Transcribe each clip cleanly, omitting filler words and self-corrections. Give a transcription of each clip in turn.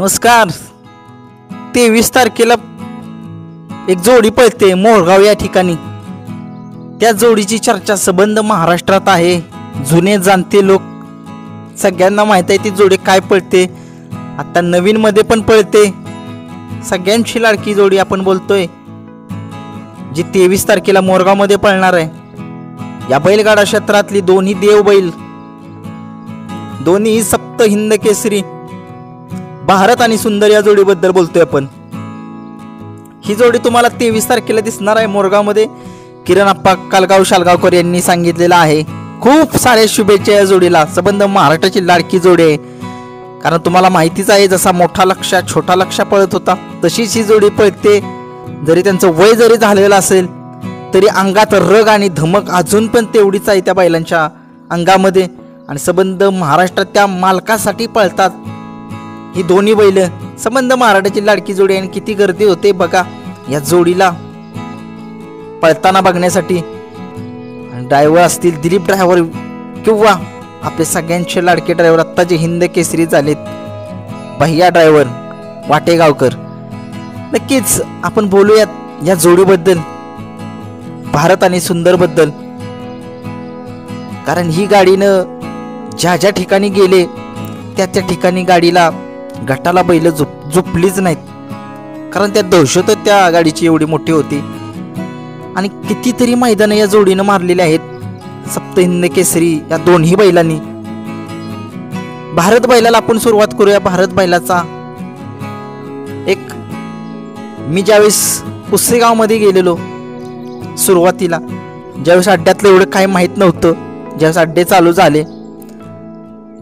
नमस्कार. 23 तारखेला एक जोडी पळते मोरगाव या ठिकाणी. त्या जोडीची चर्चा संबंध महाराष्ट्रात आहे. जुने जाणते लोक सगळ्यांना माहित आहे ती जोडी काय पळते. आता नवीन मध्ये पण पळते. सगळ्यांची लाडकी जोडी आपण बोलतोय जी 23 तारखेला मोरगाव मध्ये पळणार आहे. या बैलगाडा क्षेत्रातली दोन्ही देव बैल, दोन्ही सप्त हिंद केसरी भारत आणि सुंदर या जोडीबद्दल बोलतोय आपण. ही जोडी तुम्हाला 23 तारखेला दिसणार आहे मोरगाव मध्ये. किरण आप्पा कालगाव शालगावकर यांनी सांगितलेलं आहे. खूप साऱ्या शुभेच्छा या जोडीला. संबंध महाराष्ट्राची लाडकी जोडी आहे. कारण तुम्हाला माहितीच आहे जसा मोठा लक्ष्या छोटा लक्ष्या पळत होता तशीच ही जोडी पळते. जरी त्यांचं वय जरी झालेलं असेल तरी अंगात रग आणि धमक अजून पण तेवढीच आहे त्या बैलांच्या अंगामध्ये. आणि संबंध महाराष्ट्रात त्या मालकासाठी पळतात ही दोन्ही बैल. संबंध महाराष्ट्राची लाडकी जोडी आणि किती गर्दी होते बघा या जोडीला पळताना बघण्यासाठी. ड्रायव्हर असतील दिलीप ड्रायव्हर किंवा आपले सगळ्यांचे लाडके ड्रायव्हर आत्ता जे हिंद केसरी झालेत भैया ड्रायव्हर वाटेगावकर. नक्कीच आपण बोलूयात या जोडीबद्दल, भारत आणि सुंदर बद्दल. कारण ही गाडीनं ज्या ज्या ठिकाणी गेले त्या त्या ठिकाणी गाडीला गटाला बैल झोपलीच नाहीत. कारण त्या दहशत त्या गाडीची एवढी मोठी होती. आणि कितीतरी मैदान या जोडीनं मारलेले आहेत सप्त हिंद केसरी या दोन्ही बैलांनी. भारत बैलाला आपण सुरुवात करूया. भारत बैलाचा एक मी ज्यावेळेस पुसेगाव मध्ये गेलेलो सुरुवातीला, ज्यावेळेस अड्ड्यातलं एवढं काही माहित नव्हतं, ज्यावेळेस अड्डे चालू झाले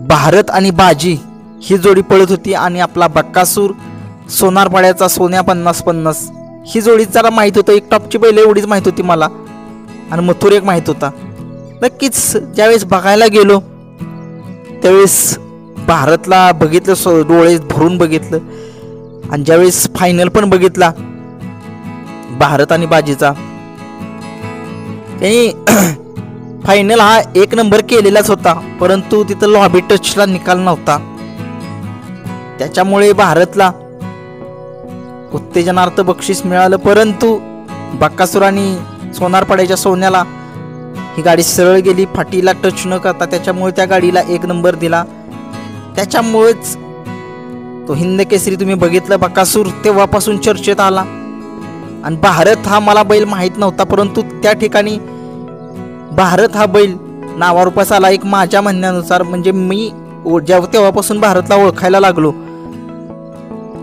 भारत आणि बाजी ही जोडी पळत होती. आणि आपला बक्कासूर सोनारपाड्याचा सोन्या 50-50 ही जोडी जरा माहित होतं. एक टॉपची बैल एवढीच माहित होती मला आणि मथुर एक माहित होता. नक्कीच ज्यावेळेस बघायला गेलो त्यावेळेस भारतला बघितलं, डोळे भरून बघितलं. आणि ज्यावेळेस फायनल पण बघितला भारत आणि बाजीचा, त्यांनी फायनल हा 1 नंबर केलेलाच होता. परंतु तिथं लॉबी टचला निकाल नव्हता. त्याच्यामुळे भारतला उत्तेजनार्थ बक्षीस मिळालं. परंतु बक्कासूर आणि सोनारपाड्याच्या सोन्याला ही गाडी सरळ गेली फाटीला टच न करता. त्याच्यामुळे त्या गाडीला 1 नंबर दिला. त्याच्यामुळेच तो हिंद केसरी तुम्ही बघितलं बक्कासूर तेव्हापासून चर्चेत आला. आणि भारत हा मला बैल माहीत नव्हता. परंतु त्या ठिकाणी भारत हा बैल नावारूपास आला. एक माझ्या म्हणण्यानुसार म्हणजे मी तेव्हापासून भारतला ओळखायला लागलो.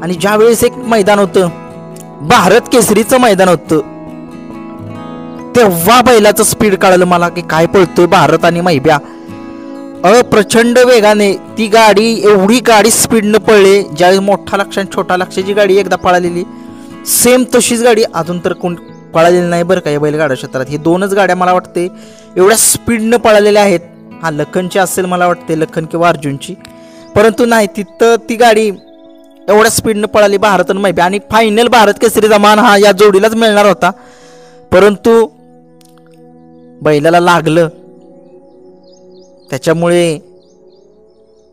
आणि ज्यावेळेस एक मैदान होतं भारत केसरीचं मैदान होतं तेव्हा बैलाचं स्पीड कळलं मला की काय पळतोय भारत आणि मैब्या. प्रचंड वेगाने ती गाडी, एवढी गाडी स्पीडनं पळले. ज्यावेळेस मोठा लक्ष आणि छोटा लक्षाची गाडी एकदा पळालेली सेम तशीच गाडी अजून तर कोण पळालेली नाही बरं का या बैलगाडा क्षेत्रात. ही 2च गाड्या मला वाटते एवढ्या स्पीडनं पळालेल्या आहेत. हा लखनची असेल मला वाटते, लखन किंवा अर्जुनची. परंतु नाही, तिथं ती गाडी एवढ्या स्पीडनं पळाली भारत आणि मैब्या. आणि फायनल भारत केसरीचा मान हा या जोडीलाच मिळणार होता. परंतु बैलाला लागलं त्याच्यामुळे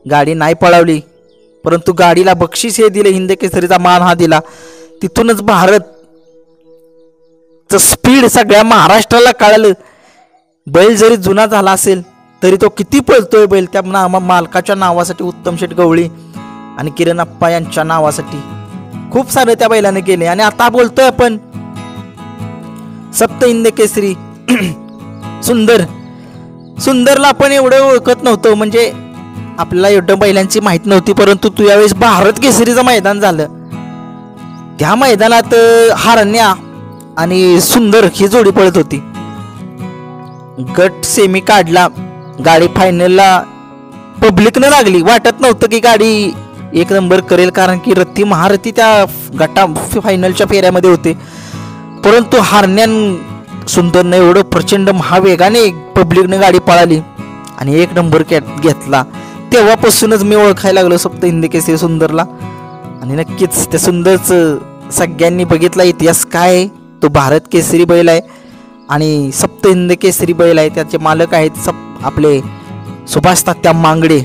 गाडी नाही पळावली. परंतु गाडीला बक्षीस हे दिले, हिंद केसरीचा मान हा दिला. तिथूनच भारत स्पीड सगळ्या महाराष्ट्राला कळालं. बैल जरी जुना झाला असेल तरी तो किती पळतोय बैल. त्या मालकाच्या नावासाठी उत्तम शेठ गवळी आणि किरण आप्पा यांच्या नावासाठी खूप सारे त्या बैलाने केले. आणि आता बोलतोय आपण सप्त हिंद केसरी सुंदरला आपण एवढं ओळखत नव्हतं, म्हणजे आपल्याला एवढं बैलांची माहित नव्हती. परंतु तू यावेळेस भारत केसरीचं मैदान झालं. त्या मैदानात हारण्या आणि सुंदर ही जोडी पळत होती. गट सेमी काढला, गाडी फायनलला पब्लिकनं लागली. वाटत नव्हतं की गाडी 1 नंबर करेल, कारण की रथी महारथी त्या गटा फायनलच्या फेऱ्यामध्ये होते. परंतु हारण्यान सुंदरनं एवढं प्रचंड महावेगाने पब्लिकने गाडी पळाली आणि 1 नंबर घेतला. तेव्हापासूनच मी ओळखायला लागलो सप्त हिंद केसरी सुंदरला. आणि नक्कीच त्या सुंदरचं सगळ्यांनी बघितला इतिहास काय. तो भारत केसरी बैल आहे आणि सप्त हिंद केसरी बैल आहे. त्याचे मालक आहेत आपले सुभाष तात्या मांगडे.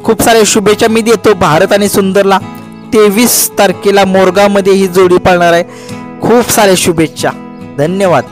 खूप साऱ्या शुभेच्छा मी देतो भारत आणि सुंदरला. 23 तारखेला मोरगावमध्ये ही जोडी पाळणार आहे. खूप साऱ्या शुभेच्छा. धन्यवाद.